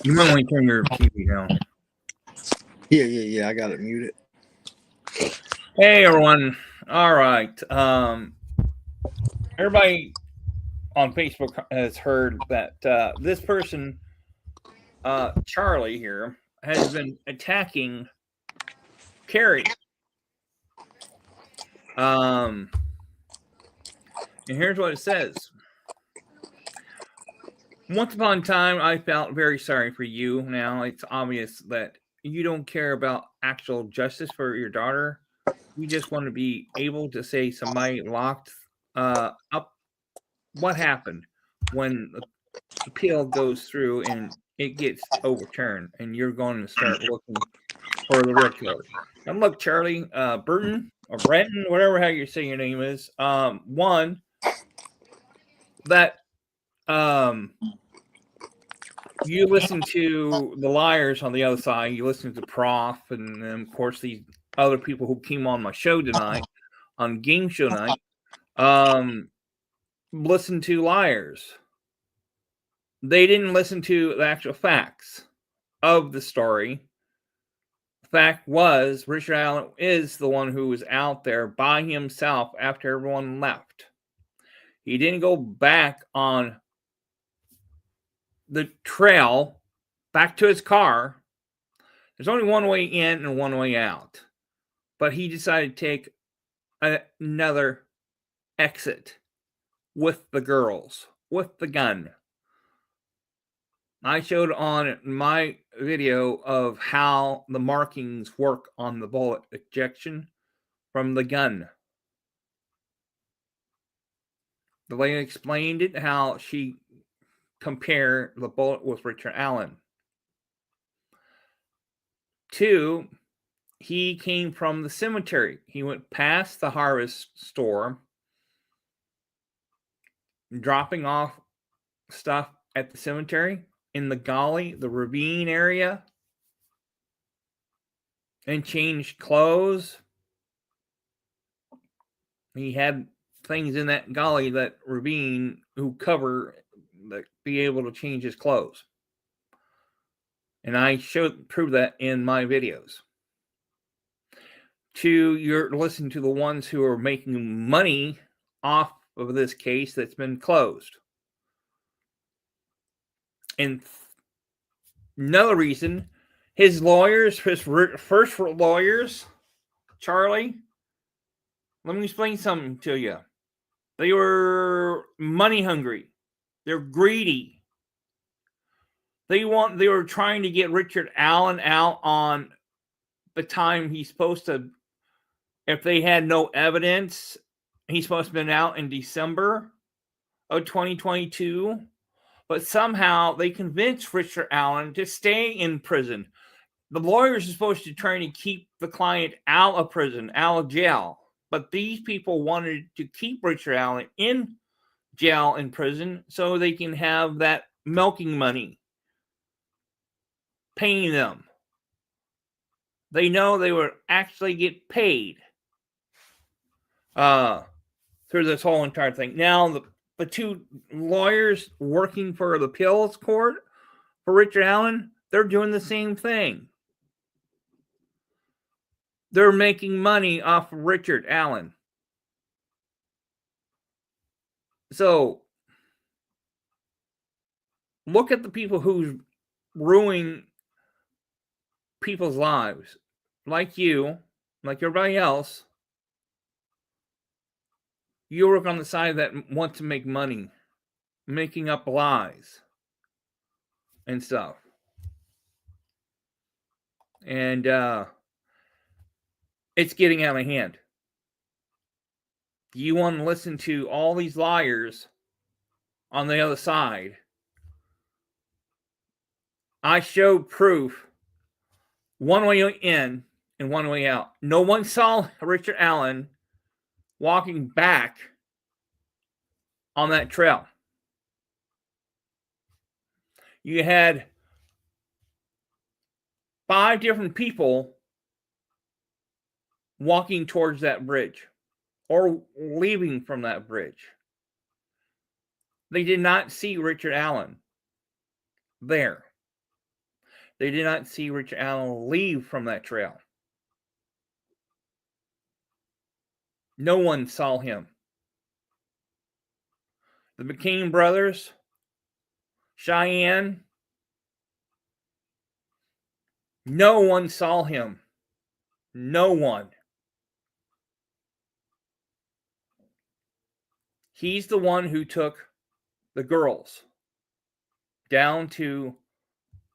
You might want to turn your TV down. Yeah. I got it muted. Hey everyone. All right. Everybody on Facebook has heard that this person, Charlie here, has been attacking Carrie. And here's what it says. Once upon a time, I felt very sorry for you. Now it's obvious that you don't care about actual justice for your daughter. You just want to be able to say somebody locked up. What happened when the appeal goes through and it gets overturned, and you're going to start looking for the real killer? And look, Charlie, Burton or Brenton, whatever how you say your name is, one that um you listen to the liars on the other side. You listen to Prof, and then of course these other people who came on my show tonight on game show night. Um, listen to liars. They didn't listen to the actual facts of the story. The fact was, Richard Allen is the one who was out there by himself after everyone left. He didn't go back on the trail back to his car. There's only one way in and one way out. But he decided to take another exit with the girls, with the gun. I showed on my video of how the markings work on the bullet ejection from the gun. The lady explained it, how she compared the bullet with Richard Allen. 2, he came from the cemetery. He went past the harvest store, dropping off stuff at the cemetery in the gully, the ravine area, and changed clothes. He had things in that gully, that ravine, who cover that be able to change his clothes. And I prove that in my videos. 2, you're listening to the ones who are making money off of this case that's been closed. And another reason, his lawyers, his first lawyers, Charlie, let me explain something to you. They were money hungry. They're greedy. They were trying to get Richard Allen out on the time he's supposed to. If they had no evidence, he's supposed to have been out in December of 2022. But somehow they convinced Richard Allen to stay in prison. The lawyers are supposed to try to keep the client out of prison, out of jail. But these people wanted to keep Richard Allen in jail, in prison, so they can have that milking money paying them. They know they would actually get paid through this whole entire thing. Now, the 2 lawyers working for the appeals court for Richard Allen, they're doing the same thing. They're making money off of Richard Allen. So, look at the people who's ruining people's lives. Like you, like everybody else. You work on the side that want to make money, making up lies and stuff. And it's getting out of hand. You want to listen to all these liars on the other side. I showed proof, one way in and one way out. No one saw Richard Allen walking back on that trail. You had 5 different people walking towards that bridge or leaving from that bridge. They did not see Richard Allen there. They did not see Richard Allen leave from that trail. No one saw him. The McCain brothers, Cheyenne, no one saw him. No one. He's the one who took the girls down to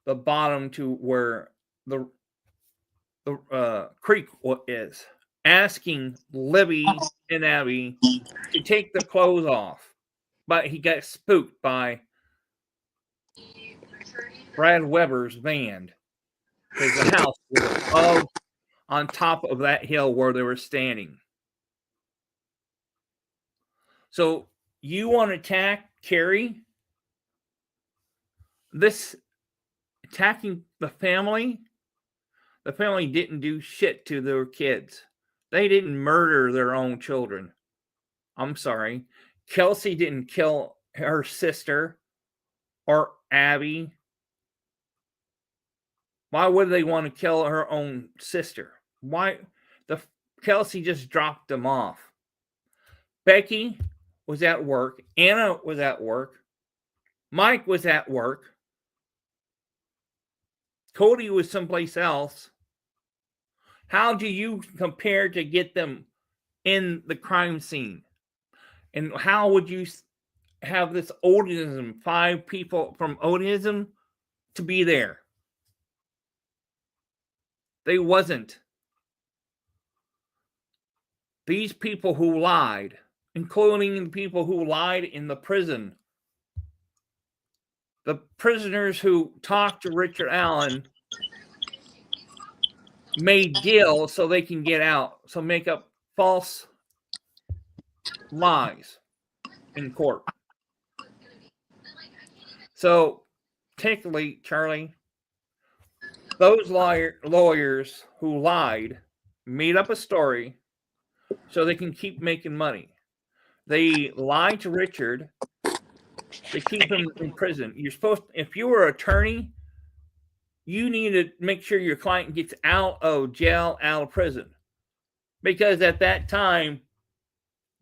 the bottom to where the creek is, asking Libby and Abby to take their clothes off. But he got spooked by Brad Weber's van because the house was above on top of that hill where they were standing. So you want to attack Carrie? This attacking the family didn't do shit to their kids. They didn't murder their own children. I'm sorry. Kelsey didn't kill her sister or Abby. Why would they want to kill her own sister? Why? Kelsey just dropped them off. Becky was at work. Anna was at work. Mike was at work. Cody was someplace else. How do you compare to get them in the crime scene? And how would you have this Odism, 5 people from Odism to be there? They wasn't. These people who lied, including the people who lied in the prison, the prisoners who talked to Richard Allen, made deals so they can get out, so make up false lies in court. So, technically, Charlie, those lawyers who lied made up a story so they can keep making money. They lied to Richard. They keep him in prison. You're supposed, if you were an attorney, you need to make sure your client gets out of jail, out of prison. Because at that time,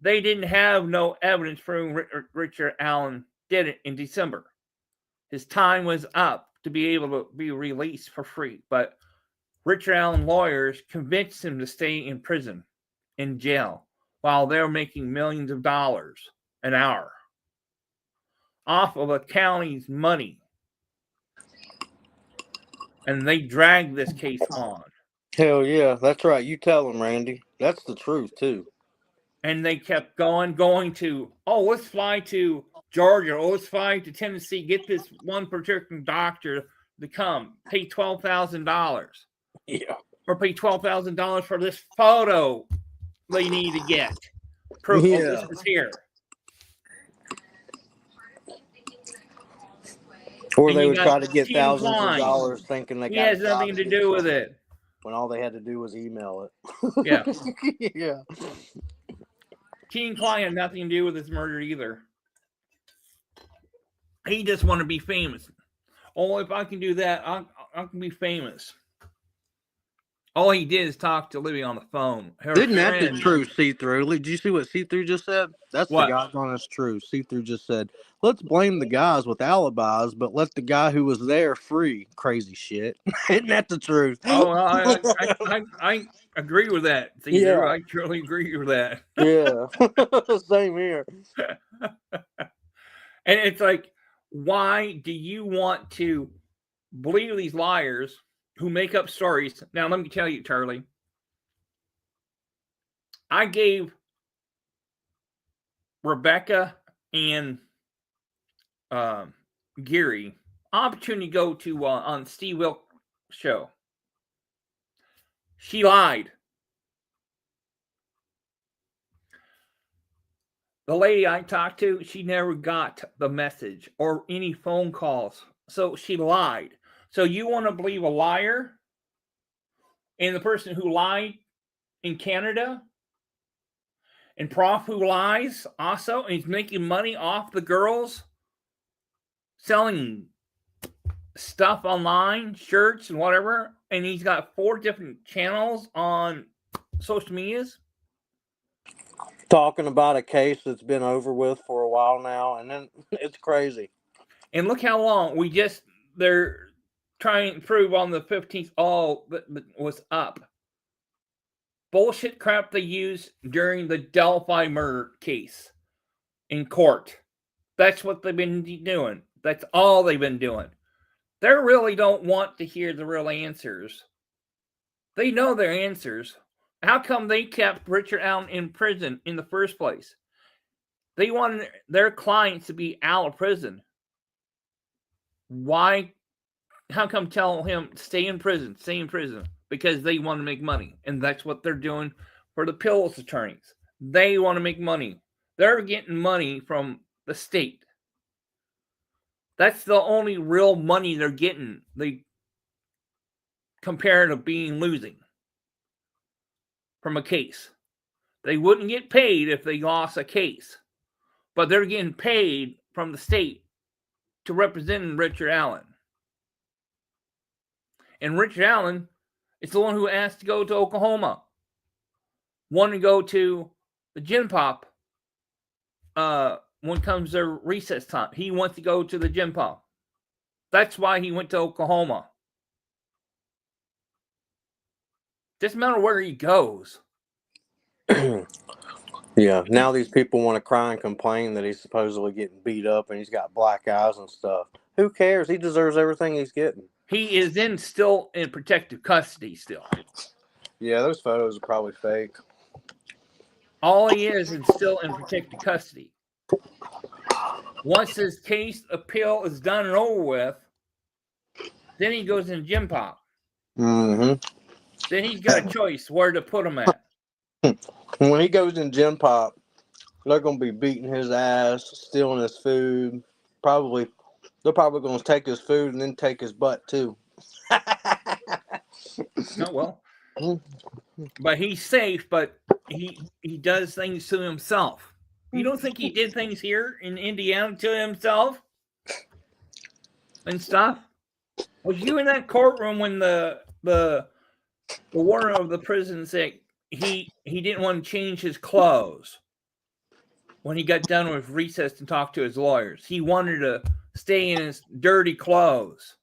they didn't have no evidence proving Richard Allen did it in December. His time was up to be able to be released for free. But Richard Allen lawyers convinced him to stay in prison, in jail, while they're making millions of dollars an hour off of a county's money. And they dragged this case on. Hell yeah, that's right. You tell them, Randy. That's the truth, too. And they kept going to, let's fly to Georgia, let's fly to Tennessee, get this one particular doctor to come, pay $12,000. Yeah. Or pay $12,000 for this photo they need to get. Proof this is here. Or they would try to get thousands of dollars thinking they got it. He has nothing to do with it. When all they had to do was email it. Yeah. Yeah. Gene Klein had nothing to do with his murder either. He just wanted to be famous. If I can do that, I can be famous. All he did is talk to Libby on the phone. Isn't that the truth, See-Through? Did you see what See-Through just said? That's what? The guy's honest truth. See-Through just said, let's blame the guys with alibis, but let the guy who was there free. Crazy shit. Isn't that the truth? I agree with that. See-Through. Yeah. I truly agree with that. Yeah. Same here. And it's like, why do you want to believe these liars who make up stories? Now, let me tell you, Charlie. I gave Rebecca and Gary opportunity to go to on Steve Wilkes' show. She lied. The lady I talked to, she never got the message or any phone calls. So she lied. So you want to believe a liar? And the person who lied in Canada? And Prof who lies also? And he's making money off the girls? Selling stuff online, shirts and whatever, and he's got 4 different channels on social medias. Talking about a case that's been over with for a while now, and then it's crazy. And look how long they're trying to prove on the 15th all that was up. Bullshit crap they used during the Delphi murder case in court. That's what they've been doing. That's all they've been doing. They really don't want to hear the real answers. They know their answers. How come they kept Richard Allen in prison in the first place? They wanted their clients to be out of prison. Why? How come tell him stay in prison? Because they want to make money. And that's what they're doing for the Pills attorneys. They want to make money. They're getting money from the state. That's the only real money they're getting. They compare to losing from a case. They wouldn't get paid if they lost a case. But they're getting paid from the state to represent Richard Allen. And Richard Allen is the one who asked to go to Oklahoma. Wanted to go to the gym pop when it comes to recess time. He wants to go to the gym pop. That's why he went to Oklahoma. Doesn't matter where he goes. Yeah, now these people want to cry and complain that he's supposedly getting beat up and he's got black eyes and stuff. Who cares? He deserves everything he's getting. He is still in protective custody still. Yeah, those photos are probably fake. All he is still in protective custody. Once his case appeal is done and over with, then he goes in gym pop. Mm-hmm. Then he's got a choice where to put him at. When he goes in gym pop, they're going to be beating his ass, stealing his food. They're probably going to take his food and then take his butt too. Oh, well. But he's safe, but he does things to himself. You don't think he did things here in Indiana to himself and stuff? Was you in that courtroom when the warden of the prison said he didn't want to change his clothes when he got done with recess and talked to his lawyers? He wanted to stay in his dirty clothes.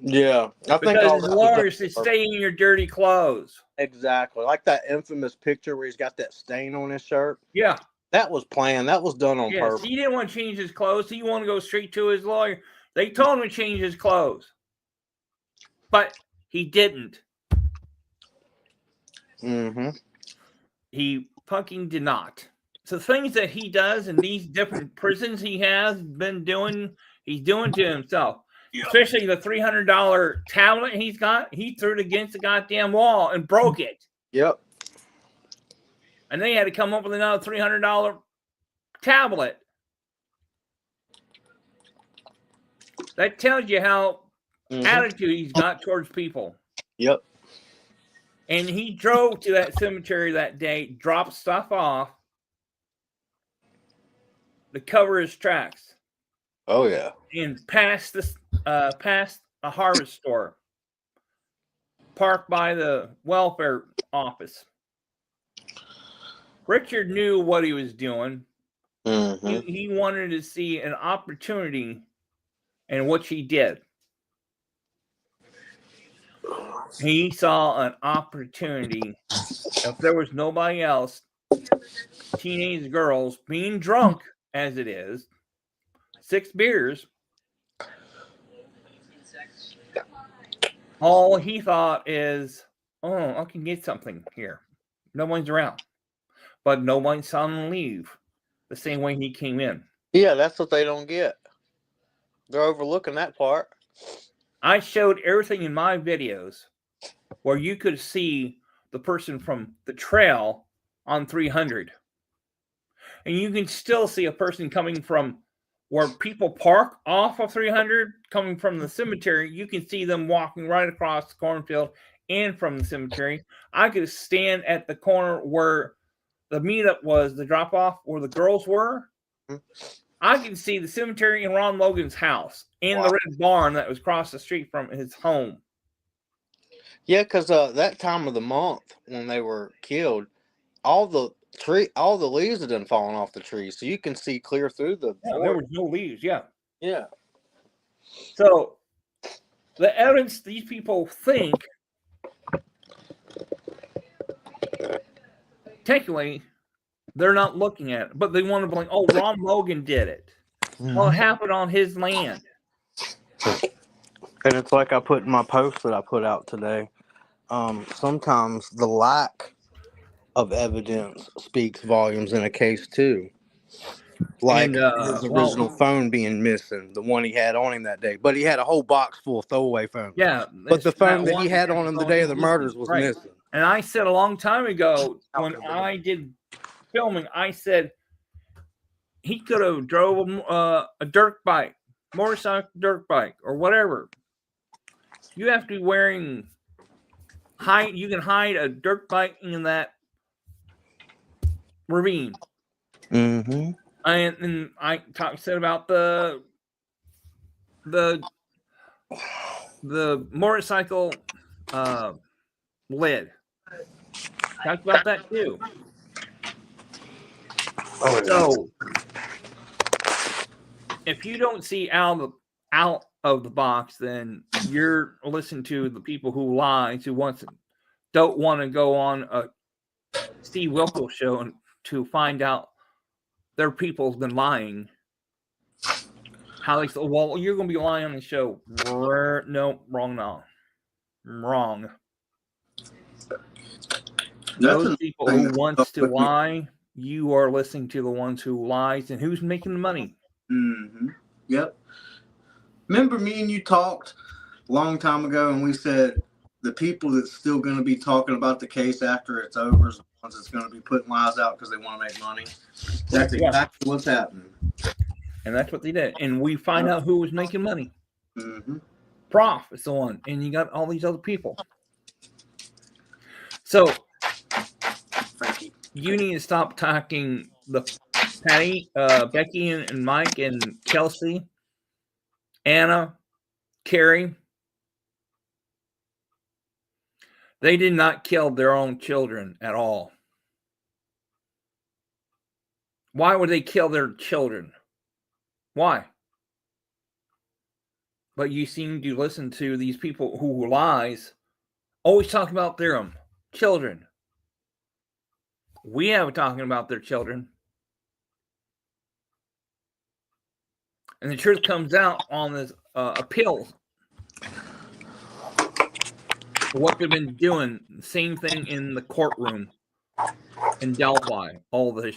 Yeah, I think because his lawyers said stay in your dirty clothes. Exactly, like that infamous picture where he's got that stain on his shirt. Yeah, that was planned. That was done on purpose. He didn't want to change his clothes. He wanted to go straight to his lawyer. They told him to change his clothes, but he didn't. Mm-hmm. He fucking did not. So things that he does in these different prisons he has been doing, he's doing to himself. Yep. Especially the $300 tablet he's got. He threw it against the goddamn wall and broke it. Yep. And they had to come up with another $300 tablet. That tells you how attitude he's got towards people. Yep. And he drove to that cemetery that day, dropped stuff off to cover his tracks. Oh yeah. And past a harvest store, parked by the welfare office. Richard knew what he was doing. Mm-hmm. He wanted to see an opportunity, and which he did. He saw an opportunity. If there was nobody else, teenage girls being drunk as it is, 6 beers, all he thought is, oh, I can get something here. No one's around. But no one saw him leave the same way he came in. Yeah, that's what they don't get. They're overlooking that part. I showed everything in my videos where you could see the person from the trail on 300. And you can still see a person coming from where people park off of 300, coming from the cemetery. You can see them walking right across the cornfield and from the cemetery. I could stand at the corner where the meetup was, the drop-off, where the girls were. I can see the cemetery in Ron Logan's house and the red barn that was across the street from his home. Yeah, because that time of the month when they were killed, all the leaves had done fallen off the trees, so you can see clear through the Yeah, there forest. was no leaves. Yeah. Yeah. So the evidence these people think, technically, they're not looking at it, but they want to blame. Oh, Ron Logan did it. Well, it happened on his land. And it's like I put in my post that I put out today. Sometimes the lack of evidence speaks volumes in a case too. Like his original phone being missing, the one he had on him that day. But he had a whole box full of throwaway phones. Yeah. But the phone that he had on him the day of the murders was missing. And I said a long time ago when I did filming, I said he could have drove a dirt bike, motorcycle dirt bike, or whatever. You have to be wearing you can hide a dirt bike in that ravine. Mm-hmm. And I said about the motorcycle lid. Talked about that too. So if you don't see out of the box, then you're listening to the people who lie, who don't want to go on a Steve Wilkos show and to find out their people's been lying. How they say, well, you're going to be lying on the show. No, wrong now. Wrong. Those people who wants to lie, you are listening to the ones who lies, and who's making the money. Mm-hmm. Yep. Remember me and you talked a long time ago, and we said the people that's still going to be talking about the case after it's over is the ones that's going to be putting lies out because they want to make money. That's exactly what's happening. And that's what they did. And we find out who was making money. Mm-hmm. Prof is the one. And you got all these other people. So you need to stop talking the Patty, Becky and Mike and Kelsey, Anna, Carrie. They did not kill their own children at all. Why would they kill their children? Why? But you seem to listen to these people who lies, always talk about their children. We haven't talking about their children. And the truth comes out on this appeal. What they've been doing, same thing in the courtroom in Delphi, all this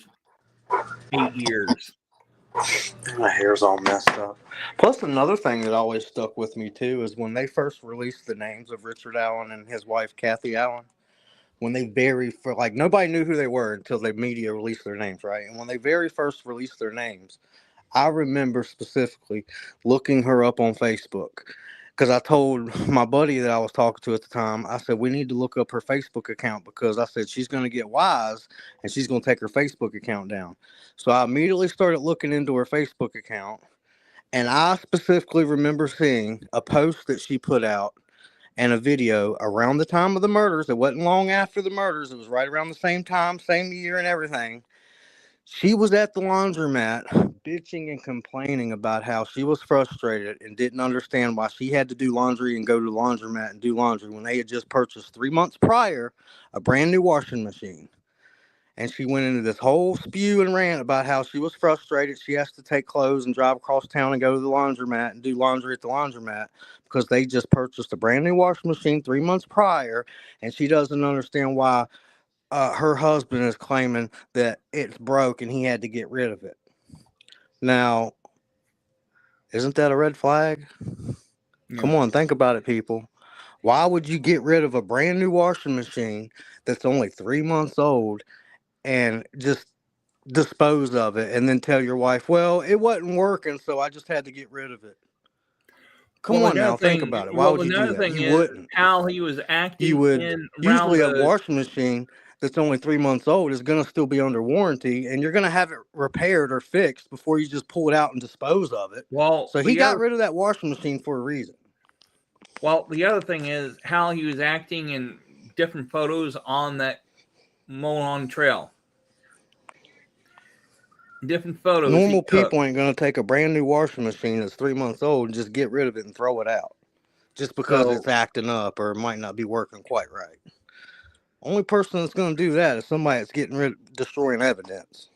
8 years. My hair's all messed up. Plus, another thing that always stuck with me too is when they first released the names of Richard Allen and his wife Kathy Allen. When they nobody knew who they were until the media released their names, right? And when they very first released their names, I remember specifically looking her up on Facebook because I told my buddy that I was talking to at the time, I said, we need to look up her Facebook account because I said she's going to get wise and she's going to take her Facebook account down. So I immediately started looking into her Facebook account, and I specifically remember seeing a post that she put out and a video around the time of the murders. It wasn't long after the murders. It was right around the same time, same year and everything. She was at the laundromat bitching and complaining about how she was frustrated and didn't understand why she had to do laundry and go to the laundromat and do laundry when they had just purchased 3 months prior a brand new washing machine. And she went into this whole spew and rant about how she was frustrated. She has to take clothes and drive across town and go to the laundromat and do laundry at the laundromat because they just purchased a brand new washing machine 3 months prior. And she doesn't understand why her husband is claiming that it's broke and he had to get rid of it. Now, isn't that a red flag? Yeah. Come on, think about it, people. Why would you get rid of a brand new washing machine that's only 3 months old and just dispose of it and then tell your wife, well, it wasn't working, so I just had to get rid of it? Come on now, think about it. Why would you do that? You wouldn't. How he was acting. You would usually a washing machine that's only 3 months old is going to still be under warranty, and you're going to have it repaired or fixed before you just pull it out and dispose of it. Well, So he got rid of that washing machine for a reason. Well, the other thing is how he was acting in different photos on that Monon Trail. Different photos. Normal people ain't going to take a brand new washing machine that's 3 months old and just get rid of it and throw it out just because it's acting up or it might not be working quite right. Only person that's going to do that is somebody that's destroying evidence.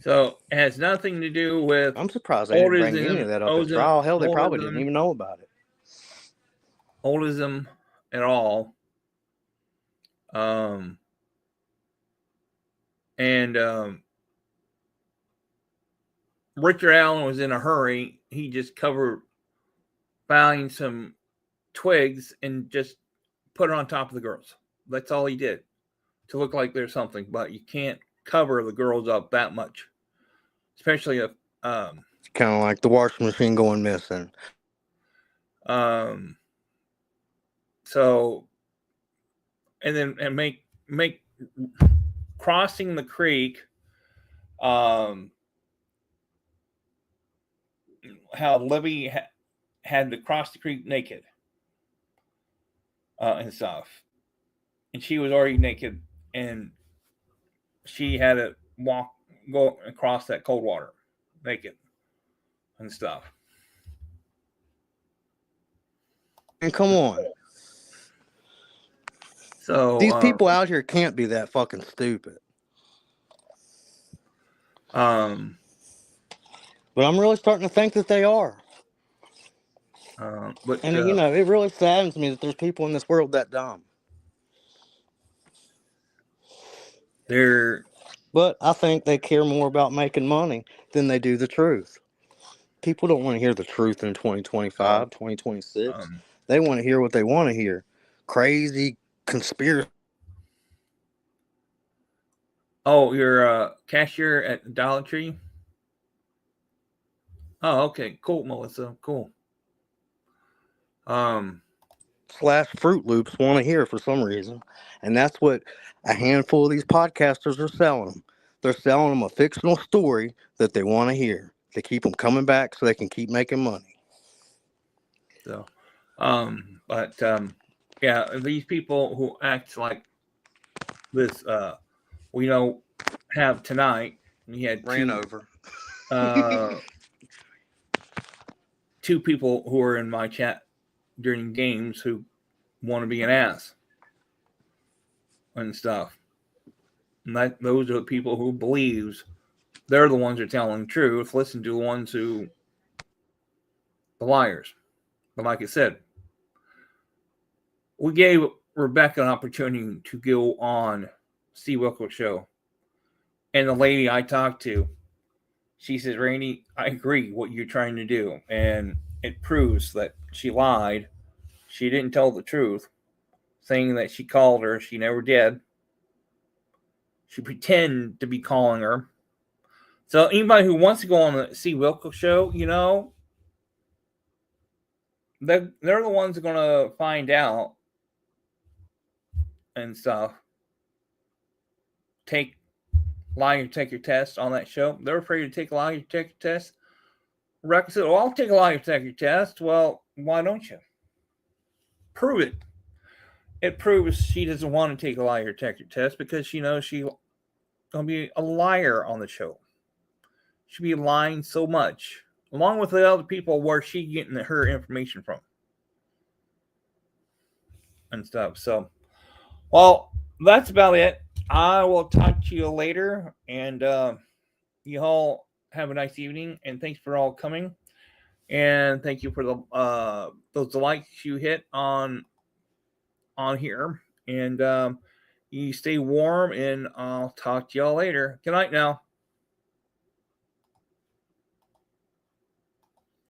So it has nothing to do with. I'm surprised they didn't bring any of that up at trial. Hell, they probably didn't even know about it. Holism at all. Richard Allen was in a hurry. He just found some twigs and just put it on top of the girls. That's all he did to look like there's something. But you can't cover the girls up that much, especially if it's kind of like the washing machine going missing. So, and make crossing the creek. How Libby had to cross the creek naked and stuff. And she was already naked, and she had to go across that cold water naked and stuff. And come on. So these people out here can't be that fucking stupid. But I'm really starting to think that they are. But it really saddens me that there's people in this world that dumb. But I think they care more about making money than they do the truth. People don't want to hear the truth in 2025, 2026. They want to hear what they want to hear. Crazy conspiracy. Oh, you're a cashier at Dollar Tree? Oh, okay. Cool, Melissa. Cool. Slash Fruit Loops want to hear for some reason. And that's what a handful of these podcasters are selling them. They're selling them a fictional story that they want to hear. They keep them coming back so they can keep making money. So, yeah, these people who act like this, we have tonight. We had two people who are in my chat during games who want to be an ass and stuff. And those are the people who believes they're the ones who are telling the truth. Listen to the ones the liars. But like I said, we gave Rebecca an opportunity to go on Steve Wilkos show. And the lady I talked to, she says, Randy, I agree what you're trying to do. And it proves that she lied. She didn't tell the truth, saying that she called her. She never did. She pretended to be calling her. So anybody who wants to go on the Steve Wilkos show, they're the ones who are going to find out and stuff. Lie detector test on that show. They're afraid to take a lie detector test. Rebecca said, well, I'll take a lie detector test. Well, why don't you? Prove it. It proves she doesn't want to take a lie detector test because she knows she's going to be a liar on the show. She'll be lying so much, along with the other people where she's getting her information from and stuff. So, well, that's about it. I will talk to you later, and you all have a nice evening, and thanks for all coming, and thank you for those likes you hit on here, and you stay warm, and I'll talk to y'all later. Good night now.